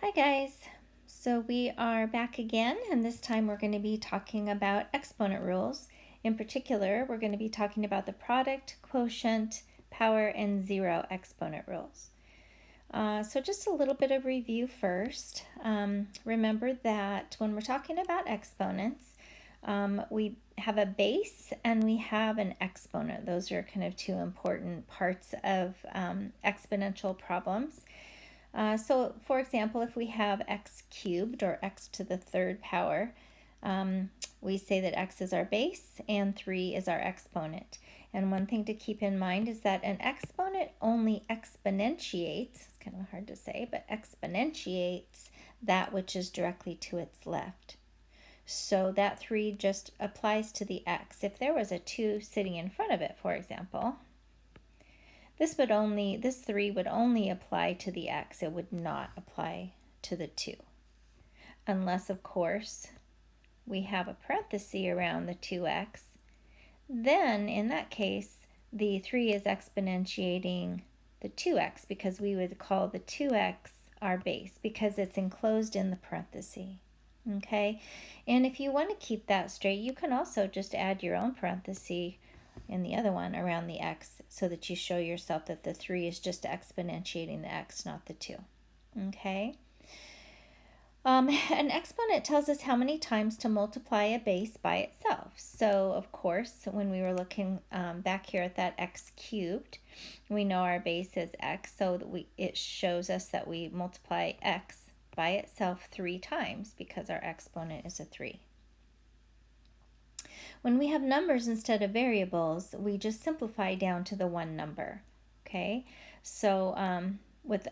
Hi guys, so we are back again, and this time we're going to be talking about exponent rules. In particular, we're going to be talking about the product, quotient, power, and zero exponent rules. So just a little bit of review first. Remember that when we're talking about exponents, we have a base and we have an exponent. Those are kind of two important parts of exponential problems. So for example, if we have x cubed or x to the third power, we say that x is our base and 3 is our exponent. And one thing to keep in mind is that an exponent only exponentiates, it's kind of hard to say, but exponentiates that which is directly to its left. So that 3 just applies to the x. If there was a 2 sitting in front of it, for example, this 3 would only apply to the x. It would not apply to the 2. Unless, of course, we have a parenthesis around the 2x. Then, in that case, the 3 is exponentiating the 2x because we would call the 2x our base because it's enclosed in the parenthesis. Okay? And if you want to keep that straight, you can also just add your own parenthesis and the other one around the x so that you show yourself that the 3 is just exponentiating the x, not the 2. Okay? An exponent tells us how many times to multiply a base by itself. So, of course, when we were looking back here at that x cubed, we know our base is x, so that it shows us that we multiply x by itself 3 times because our exponent is a 3. When we have numbers instead of variables, we just simplify down to the one number. Okay, so with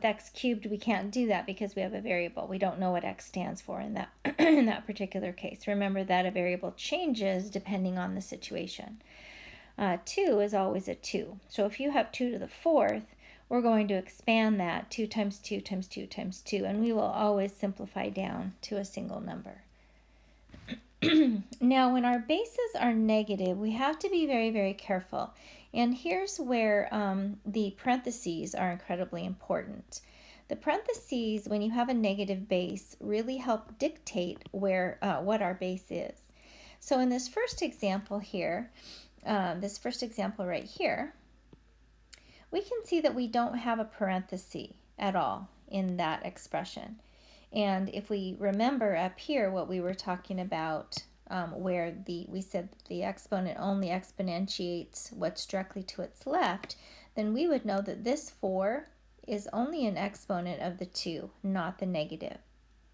x cubed, we can't do that because we have a variable. We don't know what x stands for in that in that particular case. Remember that a variable changes depending on the situation. 2 is always a 2. So if you have 2 to the fourth, we're going to expand that 2 times 2 times 2 times 2, and we will always simplify down to a single number. Now, when our bases are negative, we have to be very, very careful. And here's where the parentheses are incredibly important. The parentheses, when you have a negative base, really help dictate where what our base is. So in this first example here, right here, we can see that we don't have a parenthesis at all in that expression. And if we remember up here what we were talking about, where we said the exponent only exponentiates what's directly to its left, then we would know that this 4 is only an exponent of the 2, not the negative.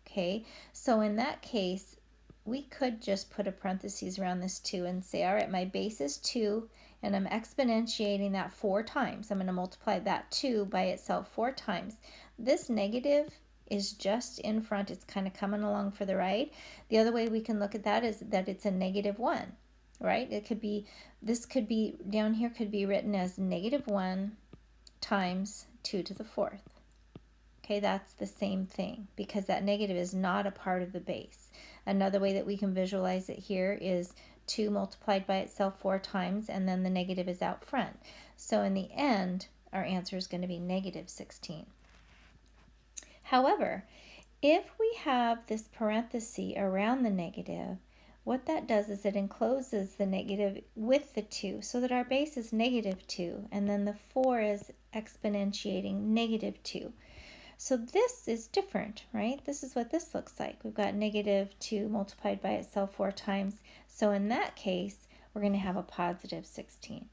Okay, so in that case, we could just put a parenthesis around this 2 and say, all right, my base is 2, and I'm exponentiating that 4 times. I'm going to multiply that 2 by itself 4 times. This negative is just in front. It's kind of coming along for the right. The other way we can look at that is that it's a negative 1, right? This could be, down here could be written as negative 1 times 2 to the fourth. Okay, that's the same thing because that negative is not a part of the base. Another way that we can visualize it here is 2 multiplied by itself 4 times, and then the negative is out front. So in the end, our answer is going to be negative 16. However, if we have this parenthesis around the negative, what that does is it encloses the negative with the 2 so that our base is negative 2, and then the 4 is exponentiating negative 2. So this is different, right? This is what this looks like. We've got negative 2 multiplied by itself 4 times. So in that case, we're going to have a positive 16.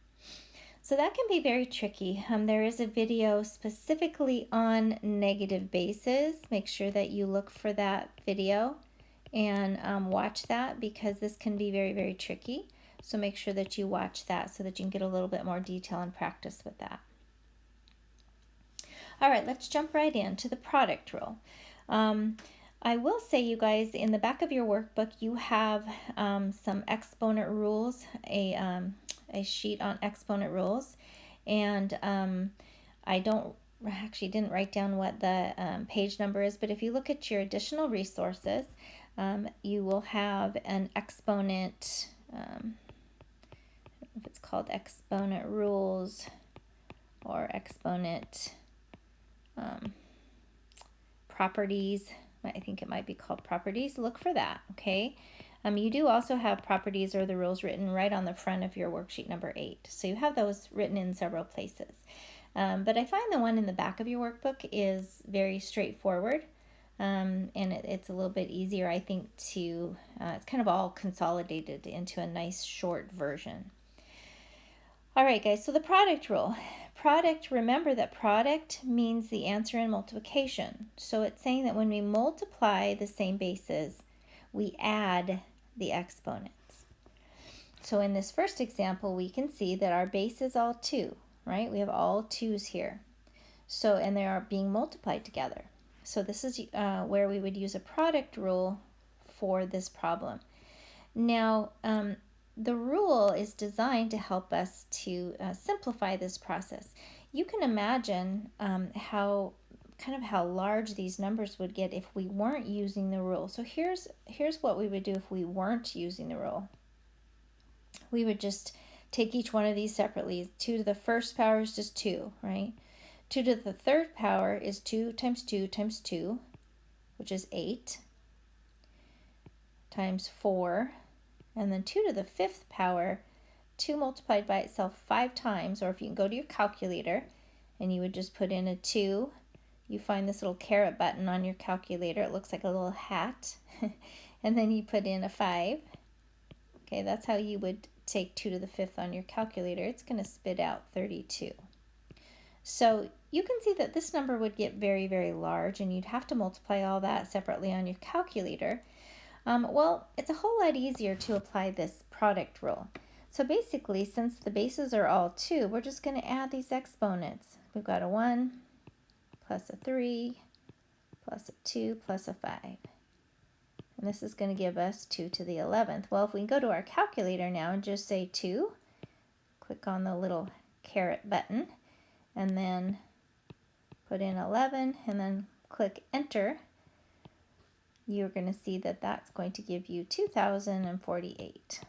So that can be very tricky. There is a video specifically on negative bases. Make sure that you look for that video and watch that because this can be very, very tricky. So make sure that you watch that so that you can get a little bit more detail and practice with that. All right, let's jump right into the product rule. I will say, you guys, in the back of your workbook, you have some exponent rules, a sheet on exponent rules, and I didn't write down what the page number is, but if you look at your additional resources, you will have an exponent, I don't know if it's called exponent rules or exponent properties. I think it might be called properties. Look for that, okay? You do also have properties or the rules written right on the front of your worksheet number 8. So you have those written in several places. But I find the one in the back of your workbook is very straightforward. And it's a little bit easier, I think, to, it's kind of all consolidated into a nice short version. All right, guys, so the product rule. Remember that product means the answer in multiplication. So it's saying that when we multiply the same bases, we add the exponents. So in this first example, we can see that our base is all 2, right? We have all 2's here. So, and they are being multiplied together. So this is where we would use a product rule for this problem. Now, the rule is designed to help us to simplify this process. You can imagine how large these numbers would get if we weren't using the rule. So here's what we would do if we weren't using the rule. We would just take each one of these separately. 2 to the first power is just 2, right? 2 to the third power is 2 times 2 times 2, which is 8, times 4. And then 2 to the fifth power, 2 multiplied by itself 5 times, or if you can go to your calculator and you would just put in a 2, you find this little caret button on your calculator. It looks like a little hat. And then you put in a 5. Okay, that's how you would take 2 to the fifth on your calculator. It's going to spit out 32. So you can see that this number would get very, very large, and you'd have to multiply all that separately on your calculator. Well, it's a whole lot easier to apply this product rule. So basically, since the bases are all 2, we're just going to add these exponents. We've got a 1 plus a 3 plus a 2 plus a 5. And this is going to give us 2 to the 11th. Well, if we go to our calculator now and just say 2, click on the little caret button, and then put in 11, and then click enter, you're going to see that that's going to give you 2,048.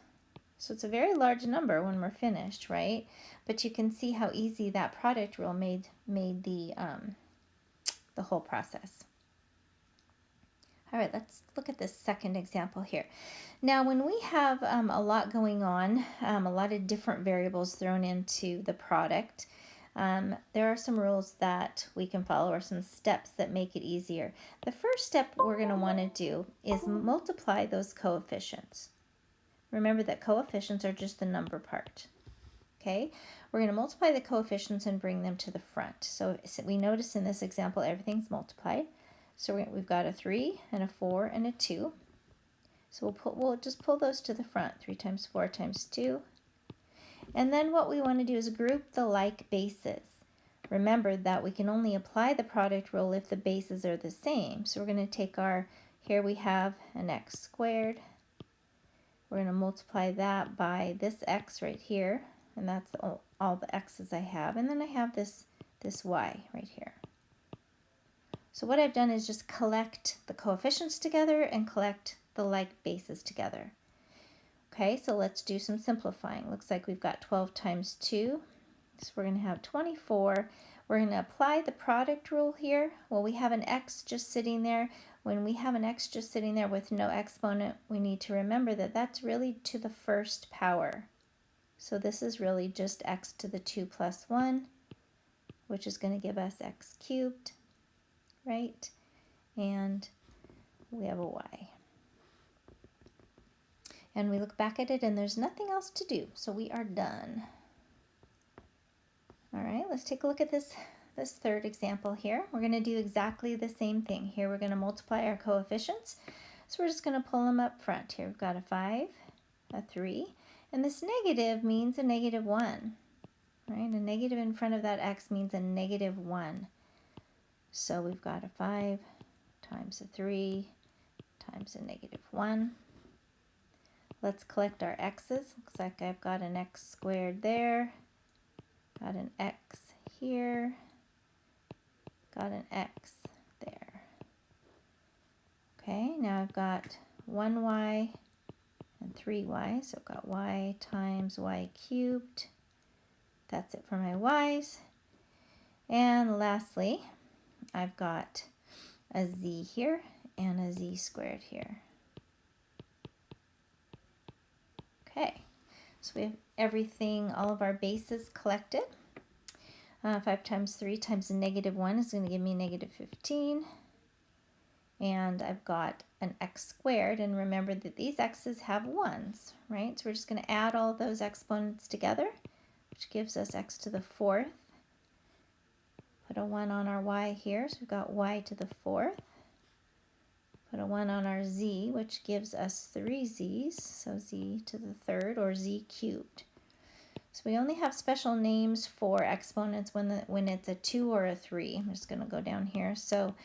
So it's a very large number when we're finished, right? But you can see how easy that product rule made the whole process. All right, let's look at this second example here. Now, when we have a lot going on, a lot of different variables thrown into the product, there are some rules that we can follow, or some steps that make it easier. The first step we're going to want to do is multiply those coefficients. Remember that coefficients are just the number part. Okay, we're going to multiply the coefficients and bring them to the front. So we notice in this example everything's multiplied. So we've got a 3 and a 4 and a 2. So we'll just pull those to the front. 3 times 4 times 2. And then what we want to do is group the like bases. Remember that we can only apply the product rule if the bases are the same. So we're going to take here we have an x squared. We're going to multiply that by this x right here, and that's all the x's I have. And then I have this y right here. So what I've done is just collect the coefficients together and collect the like bases together. Okay, so let's do some simplifying. Looks like we've got 12 times 2. So we're going to have 24. We're going to apply the product rule here. Well, we have an x just sitting there. When we have an x just sitting there with no exponent, we need to remember that that's really to the first power. So this is really just x to the 2 plus 1, which is going to give us x cubed, right? And we have a y. And we look back at it and there's nothing else to do, so we are done. All right, let's take a look at this third example here. We're going to do exactly the same thing. Here we're going to multiply our coefficients, so we're just going to pull them up front. Here we've got a 5, a 3, and this negative means a negative 1. Right? A negative in front of that x means a negative 1. So we've got a 5 times a 3 times a negative 1. Let's collect our x's. Looks like I've got an x squared there, got an x here, got an x there. Okay, now I've got 1y and 3y, so I've got y times y cubed. That's it for my y's. And lastly, I've got a z here and a z squared here. Okay, so we have everything, all of our bases collected. 5 times 3 times a -1 is going to give me -15. And I've got an x squared, and remember that these x's have 1s, right? So we're just going to add all those exponents together, which gives us x to the 4th. Put a 1 on our y here, so we've got y to the 4th. Put a 1 on our z, which gives us 3z's, so z to the 3rd, or z cubed. So we only have special names for exponents when it's a 2 or a 3. I'm just going to go down here. So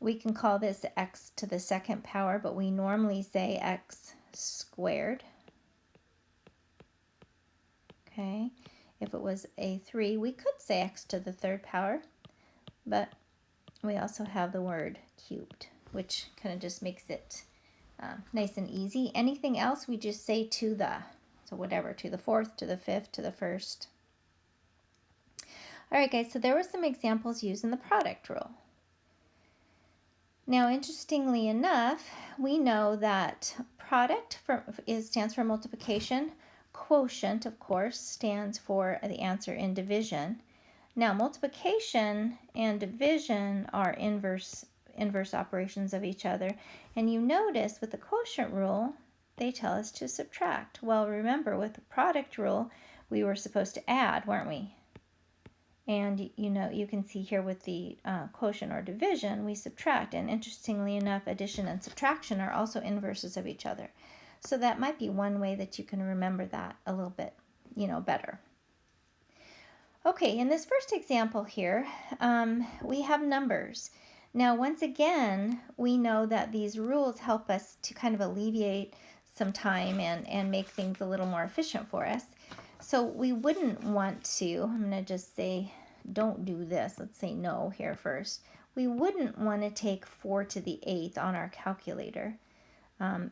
we can call this x to the 2nd power, but we normally say x squared. Okay, if it was a 3, we could say x to the 3rd power, but we also have the word cubed, which kind of just makes it nice and easy. Anything else, we just say to the, so whatever, to the 4th, to the 5th, to the 1st. All right, guys, so there were some examples using the product rule. Now, interestingly enough, we know that product stands for multiplication. Quotient, of course, stands for the answer in division. Now, multiplication and division are inverse operations of each other. And you notice with the quotient rule, they tell us to subtract. Well, remember, with the product rule, we were supposed to add, weren't we? And you can see here with the quotient or division, we subtract. And interestingly enough, addition and subtraction are also inverses of each other. So that might be one way that you can remember that a little bit, better. Okay, in this first example here, we have numbers. Now, once again, we know that these rules help us to kind of alleviate some time and make things a little more efficient for us. So we wouldn't want to, I'm going to just say, don't do this. Let's say no here first. We wouldn't want to take 4 to the 8th on our calculator.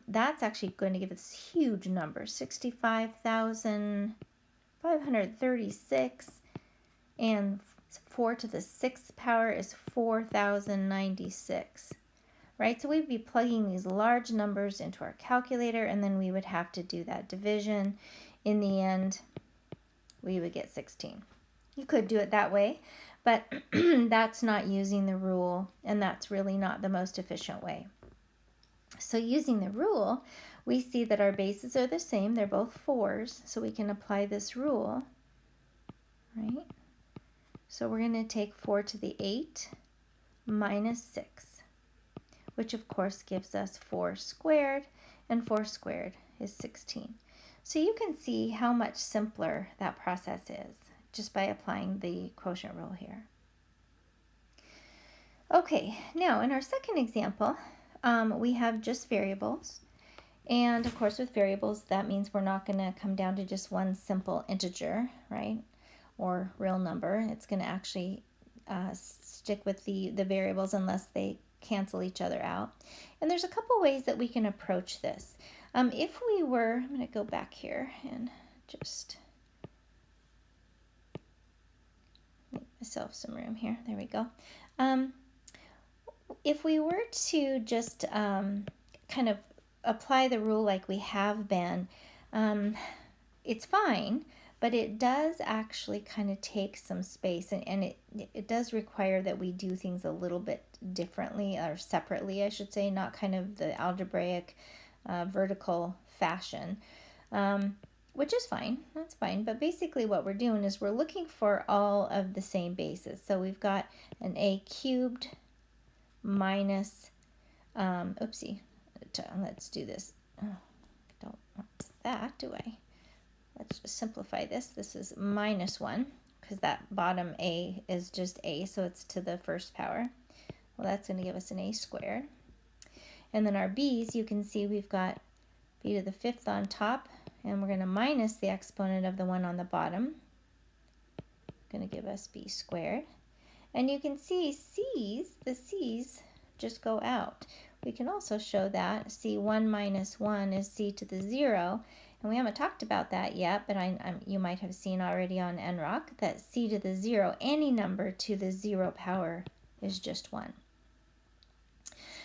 That's actually going to give us huge numbers, 65,536, and 4 to the 6th power is 4,096. Right, so we'd be plugging these large numbers into our calculator, and then we would have to do that division. In the end, we would get 16. You could do it that way, but that's not using the rule, and that's really not the most efficient way. So using the rule, we see that our bases are the same. They're both 4s, so we can apply this rule, right? So we're going to take 4 to the 8 minus 6, which of course gives us 4 squared, and 4 squared is 16. So you can see how much simpler that process is just by applying the quotient rule here. Okay, now in our second example, we have just variables. And of course with variables, that means we're not going to come down to just one simple integer, right? Or real number. It's going to actually stick with the variables unless they cancel each other out. And there's a couple ways that we can approach this. If we were, I'm going to go back here and just make myself some room here. There we go. If we were to just kind of apply the rule like we have been, it's fine, but it does actually kind of take some space, and it does require that we do things a little bit differently, or separately, I should say, not kind of the algebraic vertical fashion, which is fine. That's fine. But basically what we're doing is we're looking for all of the same bases. So we've got an a cubed minus, oopsie, let's do this. Oh, I don't want that, do I? Let's just simplify this. This is minus 1, because that bottom a is just a, so it's to the 1st power. Well, that's going to give us an a squared. And then our b's, you can see we've got b to the 5th on top, and we're going to minus the exponent of the one on the bottom. Going to give us b squared. And you can see the c's just go out. We can also show that c1 minus 1 is c to the 0. And we haven't talked about that yet, but you might have seen already on NROC that c to the 0, any number to the 0 power is just 1.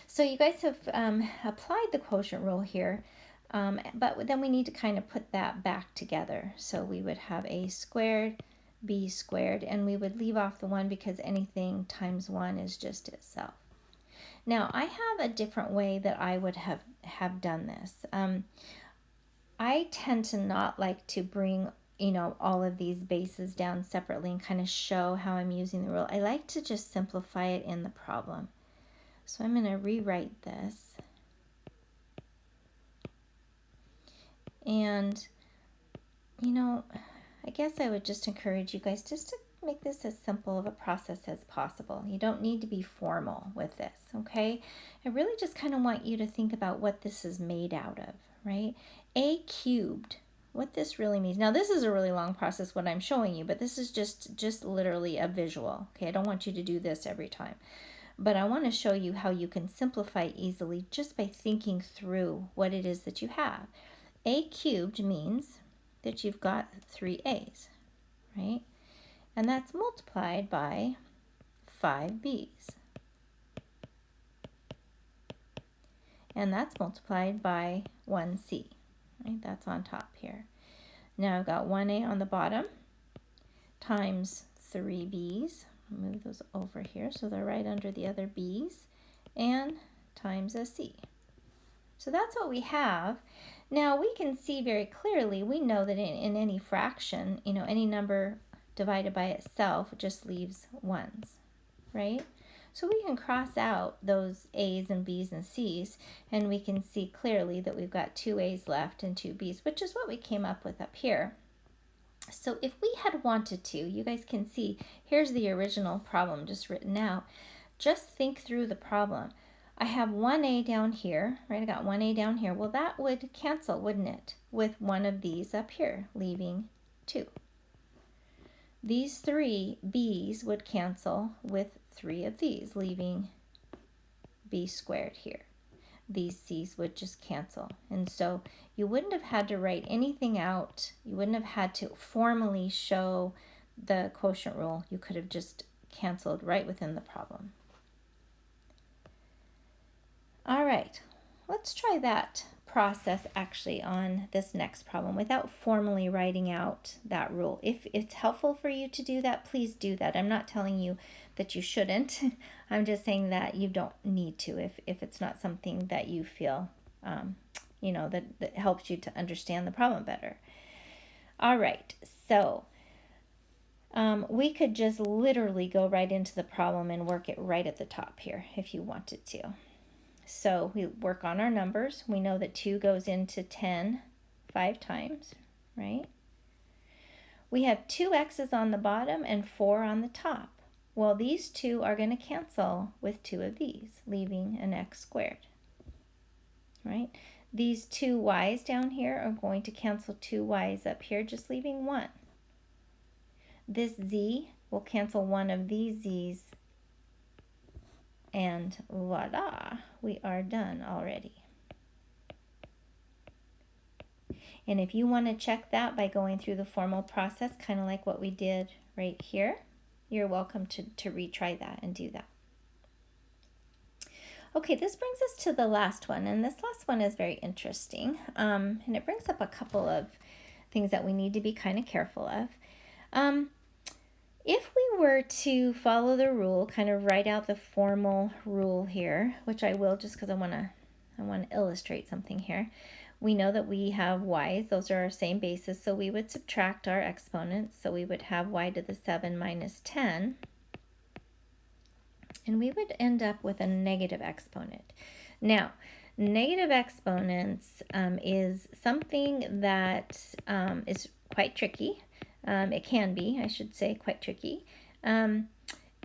So you guys have applied the quotient rule here, but then we need to kind of put that back together. So we would have a squared, b squared, and we would leave off the 1 because anything times 1 is just itself. Now I have a different way that I would have done this. I tend to not like to bring all of these bases down separately and kind of show how I'm using the rule. I like to just simplify it in the problem. So I'm going to rewrite this. And, I guess I would just encourage you guys just to make this as simple of a process as possible. You don't need to be formal with this, okay? I really just kind of want you to think about what this is made out of, right? A cubed, what this really means. Now, this is a really long process, what I'm showing you, but this is just literally a visual, okay? I don't want you to do this every time. But I want to show you how you can simplify easily just by thinking through what it is that you have. A cubed means that you've got 3 a's, right? And that's multiplied by 5 b's. And that's multiplied by 1 c, right? That's on top here. Now I've got 1 a on the bottom times 3 b's. Move those over here so they're right under the other b's, and times a c. So that's what we have. Now we can see very clearly, we know that in any fraction, any number divided by itself just leaves ones, right? So we can cross out those a's and b's and c's, and we can see clearly that we've got 2 a's left and 2 b's, which is what we came up with up here. So if we had wanted to, you guys can see, here's the original problem just written out. Just think through the problem. I have 1a down here, right? I got 1a down here. Well, that would cancel, wouldn't it, with one of these up here, leaving 2. These 3 b's would cancel with 3 of these, leaving b squared here. These c's would just cancel. And so you wouldn't have had to write anything out. You wouldn't have had to formally show the quotient rule. You could have just canceled right within the problem. All right, let's try that process actually on this next problem without formally writing out that rule. If it's helpful for you to do that, please do that. I'm not telling you that you shouldn't. I'm just saying that you don't need to if it's not something that you feel, that helps you to understand the problem better. All right, so we could just literally go right into the problem and work it right at the top here if you wanted to. So we work on our numbers. We know that 2 goes into 10 5 times, right? We have 2 x's on the bottom and 4 on the top. Well, these 2 are going to cancel with 2 of these, leaving an x squared, right? These 2 y's down here are going to cancel 2 y's up here, just leaving 1. This z will cancel one of these z's, and voila, we are done already. And if you want to check that by going through the formal process, kind of like what we did right here, you're welcome to retry that and do that. Okay, this brings us to the last one, and this last one is very interesting, and it brings up a couple of things that we need to be kind of careful of. If we were to follow the rule, kind of write out the formal rule here, which I will just because I want to illustrate something here. We know that we have y's, those are our same bases, so we would subtract our exponents. So we would have y to the 7 minus 10, and we would end up with a negative exponent. Now, negative exponents is something that is quite tricky. It can be, I should say, quite tricky.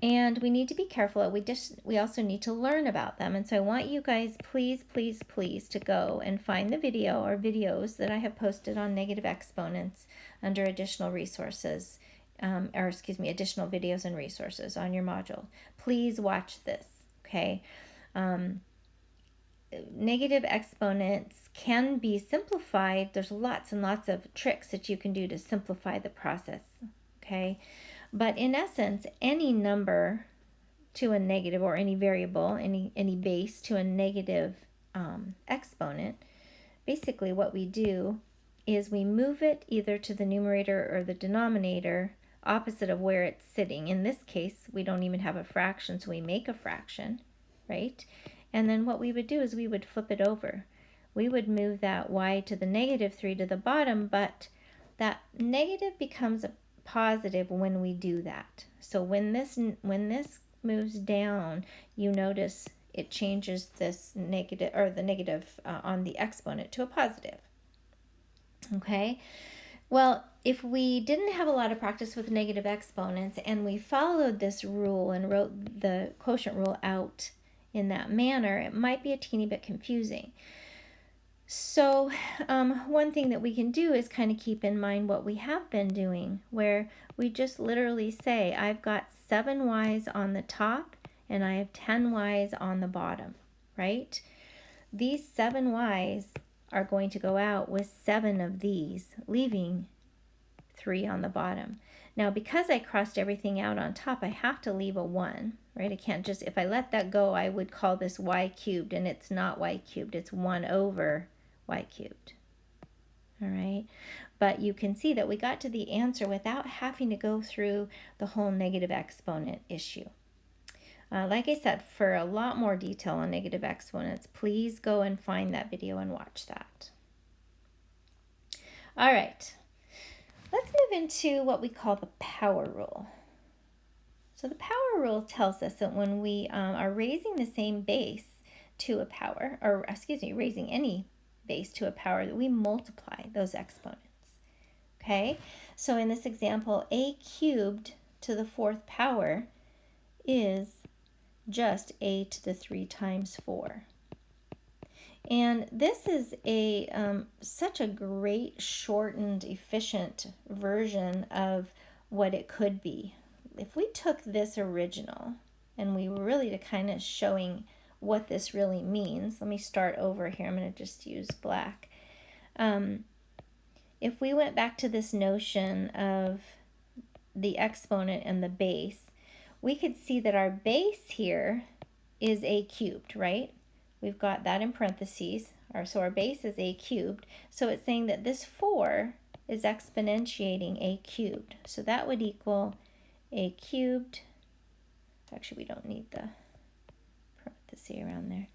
And we need to be careful. We also need to learn about them. And so I want you guys, please, please, please, to go and find the video or videos that I have posted on negative exponents under additional resources, additional videos and resources on your module. Please watch this, okay? Negative exponents can be simplified. There's lots and lots of tricks that you can do to simplify the process, okay? But in essence, any number to a negative, or any variable, any base to a negative exponent, basically what we do is we move it either to the numerator or the denominator opposite of where it's sitting. In this case, we don't even have a fraction, so we make a fraction, right? And then what we would do is we would flip it over. We would move that y to the negative 3 to the bottom, but that negative becomes a positive when we do that. So when this moves down, you notice it changes this negative, or the negative on the exponent, to a positive. Okay, well, if we didn't have a lot of practice with negative exponents and we followed this rule and wrote the quotient rule out in that manner, it might be a teeny bit confusing. So one thing that we can do is kind of keep in mind what we have been doing, where we just literally say, I've got 7 y's on the top and I have 10 y's on the bottom, right? These 7 y's are going to go out with 7 of these, leaving 3 on the bottom. Now, because I crossed everything out on top, I have to leave a 1, right? I can't just, if I let that go, I would call this y cubed, and it's not y cubed, it's 1 over y cubed. All right, but you can see that we got to the answer without having to go through the whole negative exponent issue. Like I said, for a lot more detail on negative exponents, please go and find that video and watch that. All right, let's move into what we call the power rule. So the power rule tells us that when we are raising the same base to a power, or excuse me, raising any base to a power, that we multiply those exponents. Okay, so in this example, a cubed to the 4th power is just a to the 3 times 4. And this is a such a great, shortened, efficient version of what it could be. If we took this original and we were really to kind of showing what this really means, let me start over here. I'm going to just use black. If we went back to this notion of the exponent and the base, we could see that our base here is a cubed, right? We've got that in parentheses, so our base is a cubed. So it's saying that this 4 is exponentiating a cubed. So that would equal a cubed, actually we don't need the parenthesis around there,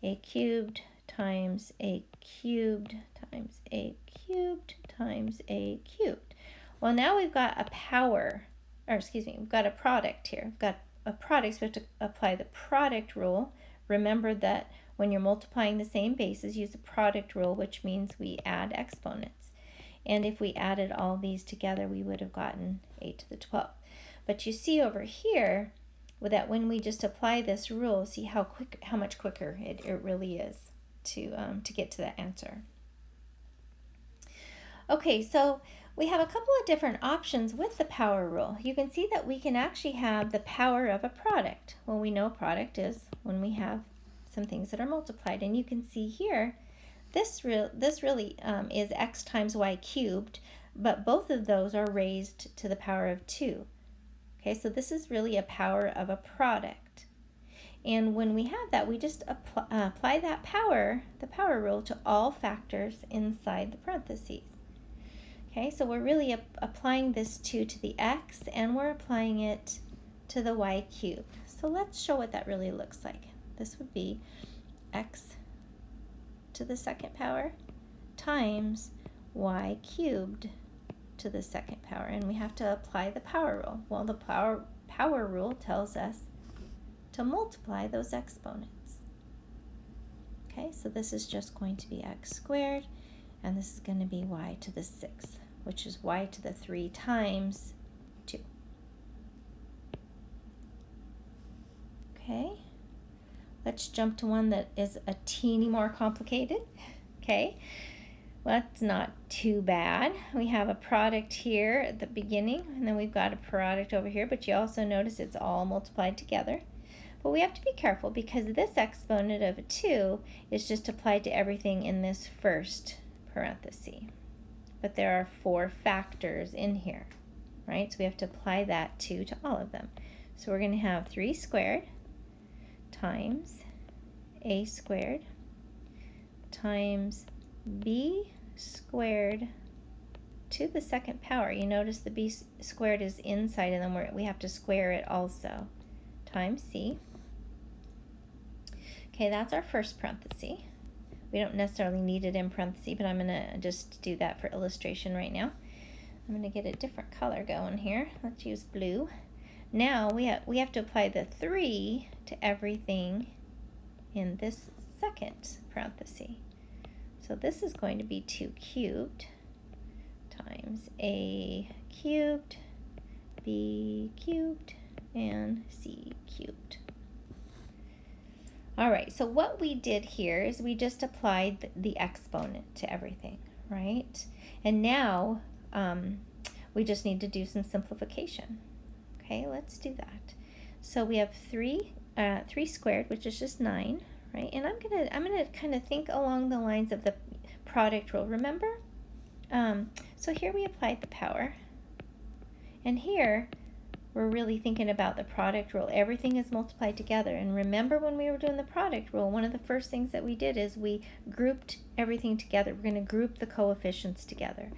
a cubed times a cubed times a cubed times a cubed. Well, now we've got a power, or excuse me, we've got a product here. We've got a product, so we have to apply the product rule. Remember that when you're multiplying the same bases, use the product rule, which means we add exponents. And if we added all these together, we would have gotten 8 to the 12th. But you see over here that when we just apply this rule, see how much quicker it really is to get to that answer. Okay, so we have a couple of different options with the power rule. You can see that we can actually have the power of a product. Well, we know a product is when we have some things that are multiplied, and you can see here this really is x times y cubed, but both of those are raised to the power of 2. Okay, so this is really a power of a product. And when we have that, we just apply that power, the power rule, to all factors inside the parentheses. Okay, so we're really applying this 2 to the x, and we're applying it to the y cubed. So let's show what that really looks like. This would be x to the 2nd power times y cubed to the 2nd power, and we have to apply the power rule. Well, the power rule tells us to multiply those exponents. Okay, so this is just going to be x squared, and this is going to be y to the 6th, which is y to the 3 times 2. Okay, let's jump to one that is a teeny more complicated. Okay, well, that's not too bad. We have a product here at the beginning, and then we've got a product over here, but you also notice it's all multiplied together. But we have to be careful because this exponent of 2 is just applied to everything in this first parenthesis. But there are 4 factors in here, right? So we have to apply that 2 to all of them. So we're going to have 3 squared times a squared times b squared to the second power. You notice the b squared is inside, and then we have to square it also, times c. Okay, that's our first parenthesis. We don't necessarily need it in parentheses, but I'm going to just do that for illustration right now. I'm going to get a different color going here. Let's use blue. Now we have to apply the 3 to everything in this second parenthesis. So this is going to be 2 cubed times a cubed, b cubed, and c cubed. All right, so what we did here is we just applied the exponent to everything, right? And now we just need to do some simplification. Okay, let's do that. So we have 3 squared, which is just 9, right? And I'm gonna kind of think along the lines of the product rule. Remember? So here we applied the power, and here we're really thinking about the product rule. Everything is multiplied together. And remember, when we were doing the product rule, one of the first things that we did is we grouped everything together. We're going to group the coefficients together.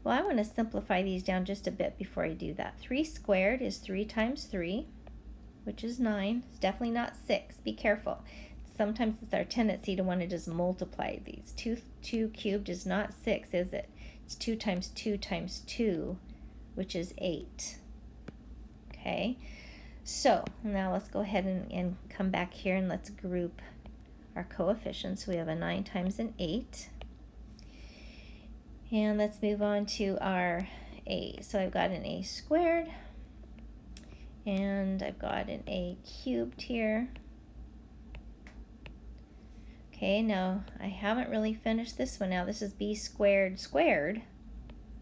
Well, I want to simplify these down just a bit before I do that. 3 squared is 3 times 3, which is 9. It's definitely not 6. Be careful. Sometimes it's our tendency to want to just multiply these. 2 cubed is not 6, is it? It's 2 times 2 times 2, which is 8. Okay, so now let's go ahead and come back here and let's group our coefficients. So we have a 9 times an 8. And let's move on to our a. So I've got an a squared, and I've got an a cubed here. Okay, now I haven't really finished this one. Now this is b squared squared.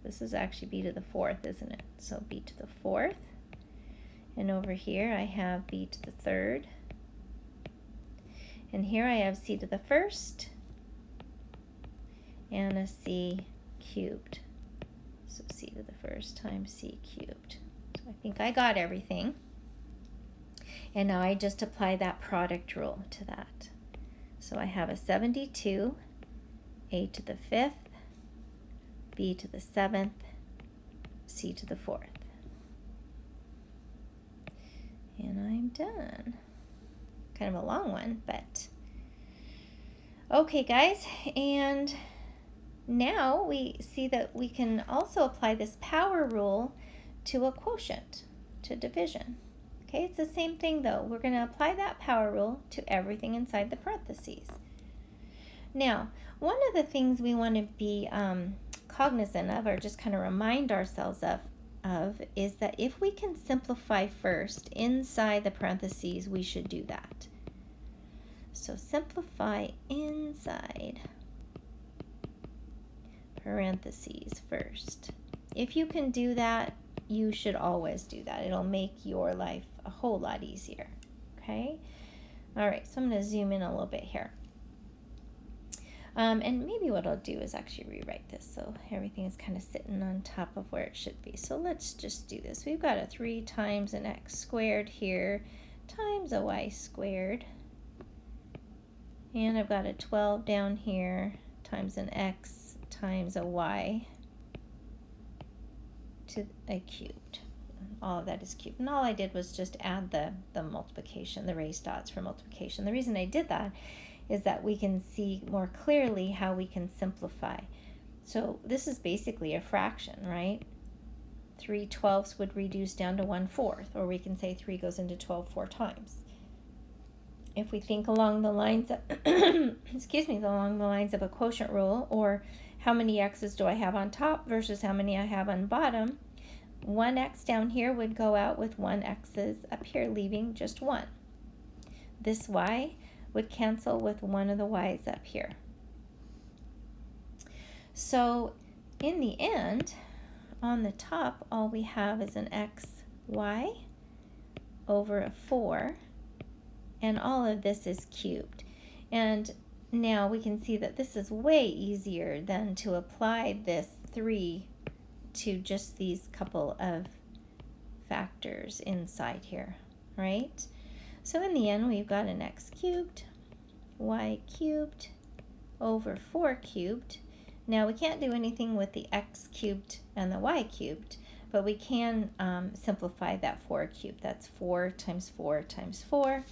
This is actually b to the 4th, isn't it? So b to the 4th. And over here I have b to the 3rd. And here I have c to the 1st and a c cubed. So c to the 1st times c cubed. So I think I got everything. And now I just apply that product rule to that. So I have a 72, a to the 5th, b to the 7th, c to the 4th. And I'm done. Kind of a long one, but okay, guys. And now we see that we can also apply this power rule to a quotient, to division. Okay, it's the same thing though. We're going to apply that power rule to everything inside the parentheses. Now, one of the things we want to be cognizant of, or just kind of remind ourselves of, is that if we can simplify first inside the parentheses, we should do that. So simplify inside parentheses first. If you can do that, you should always do that. It'll make your life a whole lot easier. Okay? All right, so I'm going to zoom in a little bit here. And maybe what I'll do is actually rewrite this so everything is kind of sitting on top of where it should be. So let's just do this. We've got a 3 times an x squared here times a y squared. And I've got a 12 down here times an x times a y to a cubed. All of that is cubed. And all I did was just add the multiplication, the raised dots for multiplication. The reason I did that is that we can see more clearly how we can simplify. So this is basically a fraction, right? 3/12 would reduce down to 1/4, or we can say 3 goes into 12 4 times. If we think along the lines of, along the lines of a quotient rule, or how many x's do I have on top versus how many I have on bottom, 1 x down here would go out with 1 x's up here, leaving just 1. This y would cancel with one of the y's up here. So in the end, on the top, all we have is an xy over a 4, and all of this is cubed. And now we can see that this is way easier than to apply this 3 to just these couple of factors inside here. right? So in the end, we've got an x cubed, y cubed over 4 cubed. Now we can't do anything with the x cubed and the y cubed, but we can simplify that 4 cubed. That's 4 times 4 times 4,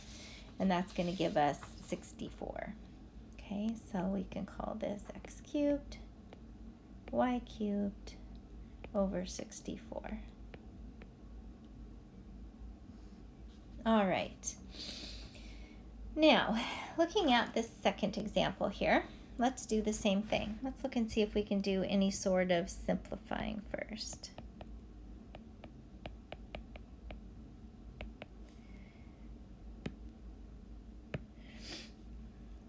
and that's going to give us 64. Okay, so we can call this x cubed, y cubed over 64. All right. Now, looking at this second example here, let's do the same thing. Let's look and see if we can do any sort of simplifying first.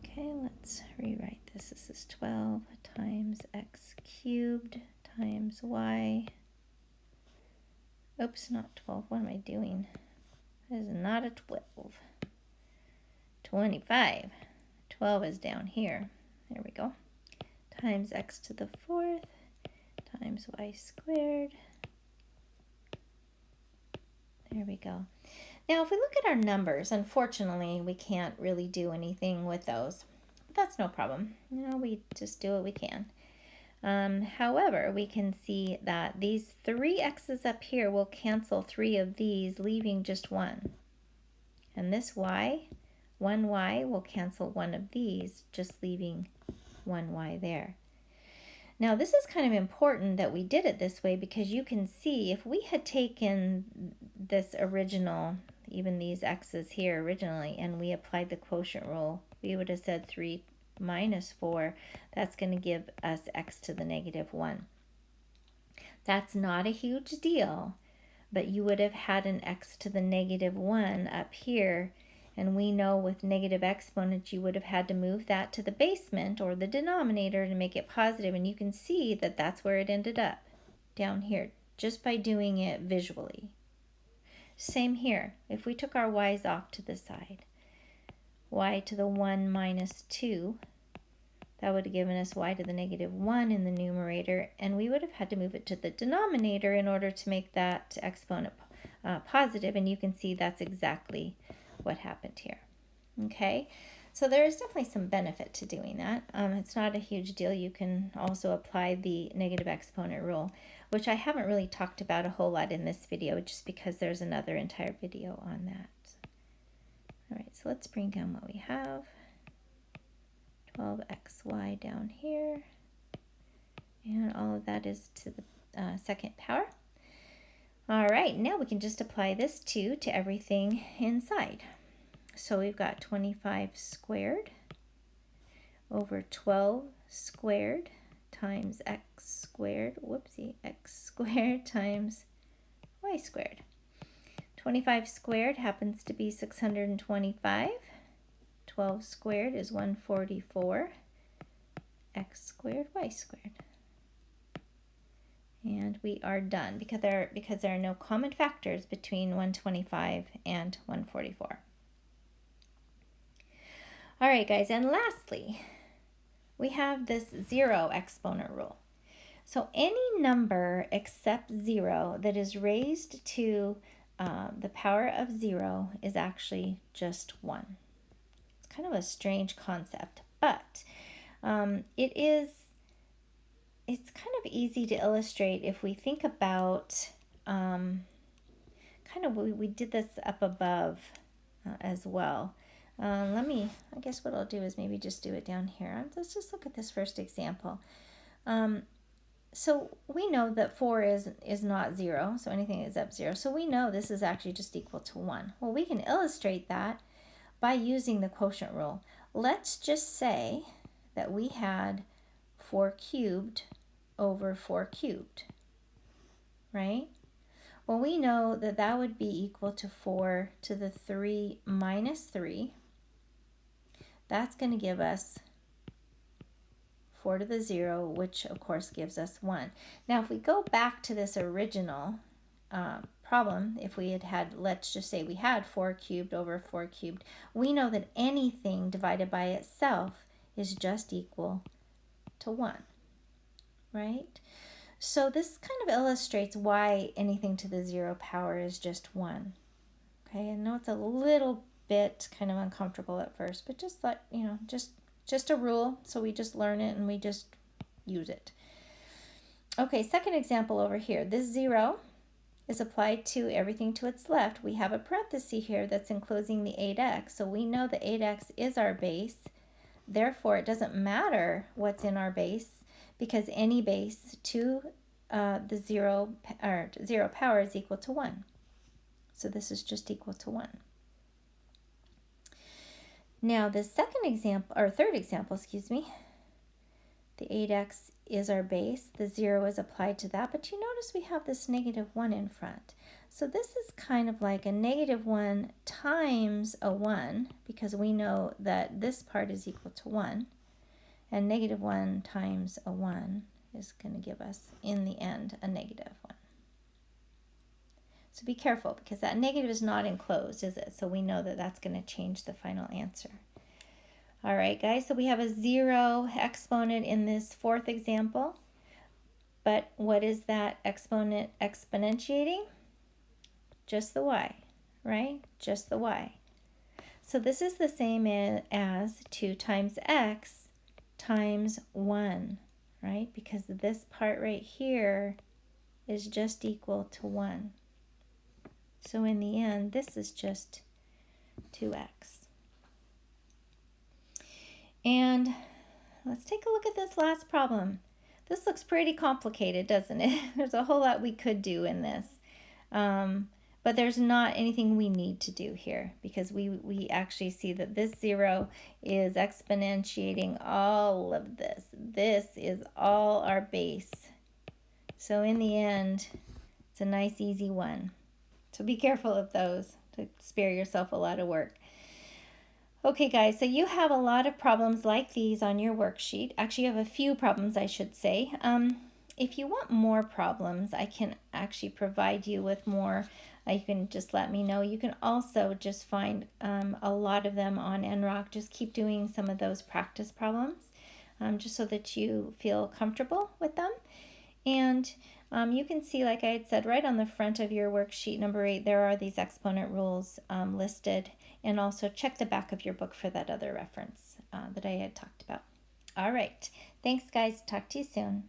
Okay, let's rewrite this. This is 12 times x cubed times y. Oops, not 12. What am I doing? That is not a 12. 25. 12 is down here. There we go. Times x to the 4th times y squared. There we go. Now, if we look at our numbers, unfortunately, we can't really do anything with those. But that's no problem. You know, we just do what we can. However, we can see that these 3 x's up here will cancel 3 of these, leaving just 1. And this y, 1y, will cancel 1 of these, just leaving 1y there. Now, this is kind of important that we did it this way, because you can see if we had taken this original, even these x's here originally, and we applied the quotient rule, we would have said 3 minus 4. That's going to give us x to the negative 1. That's not a huge deal, but you would have had an x to the negative 1 up here, and we know with negative exponents you would have had to move that to the basement or the denominator to make it positive, and you can see that that's where it ended up, down here, just by doing it visually. Same here. If we took our y's off to the side, y to the 1 minus 2, that would have given us y to the negative 1 in the numerator, and we would have had to move it to the denominator in order to make that exponent positive, and you can see that's exactly what happened here. Okay, so there is definitely some benefit to doing that. It's not a huge deal. You can also apply the negative exponent rule, which I haven't really talked about a whole lot in this video, just because there's another entire video on that. All right, so let's bring down what we have. 12xy down here, and all of that is to the second power. All right, now we can just apply this 2 to everything inside. So we've got 25 squared over 12 squared times x squared, whoopsie, x squared times y squared. 25 squared happens to be 625. 12 squared is 144. X squared, y squared. And we are done because there are no common factors between 125 and 144. All right, guys, and lastly, we have this 0 exponent rule. So any number except 0 that is raised to the power of 0 is actually just 1. It's kind of a strange concept, but it's kind of easy to illustrate if we think about we did this up above as well. I guess what I'll do is maybe just do it down here. Let's just look at this first example. So we know that 4 is not 0, so anything is up 0. So we know this is actually just equal to 1. Well, we can illustrate that by using the quotient rule. Let's just say that we had 4 cubed over 4 cubed, right? Well, we know that that would be equal to 4 to the 3 minus 3. That's going to give us 4 to the 0, which of course gives us 1. Now, if we go back to this original problem, if we had, let's just say we had 4 cubed over 4 cubed, we know that anything divided by itself is just equal to 1, right? So this kind of illustrates why anything to the 0 power is just 1. Okay, I know it's a little bit kind of uncomfortable at first, but just let, just a rule. So we just learn it and we just use it. Okay, second example over here. This 0 is applied to everything to its left. We have a parenthesis here that's enclosing the 8x. So we know the 8x is our base. Therefore, it doesn't matter what's in our base because any base to the 0 power is equal to 1. So this is just equal to 1. Now the second example, or third example, excuse me, the 8x is our base. The 0 is applied to that, but you notice we have this negative 1 in front. So this is kind of like a negative 1 times a 1, because we know that this part is equal to 1. And negative 1 times a 1 is going to give us, in the end, a negative 1. So be careful, because that negative is not enclosed, is it? So we know that that's going to change the final answer. All right, guys, so we have a 0 exponent in this fourth example. But what is that exponent exponentiating? Just the y, right? Just the y. So this is the same as 2 times x times 1, right? Because this part right here is just equal to 1. So in the end, this is just 2x. And let's take a look at this last problem. This looks pretty complicated, doesn't it? There's a whole lot we could do in this. But there's not anything we need to do here because we actually see that this 0 is exponentiating all of this. This is all our base. So in the end, it's a nice easy one. So be careful of those to spare yourself a lot of work. Okay, guys, so you have a lot of problems like these on your worksheet. Actually, you have a few problems, I should say. If you want more problems, I can actually provide you with more. You can just let me know. You can also just find a lot of them on NROC. Just keep doing some of those practice problems just so that you feel comfortable with them. And you can see, like I had said, right on the front of your worksheet number 8, there are these exponent rules listed. And also check the back of your book for that other reference that I had talked about. All right. Thanks, guys. Talk to you soon.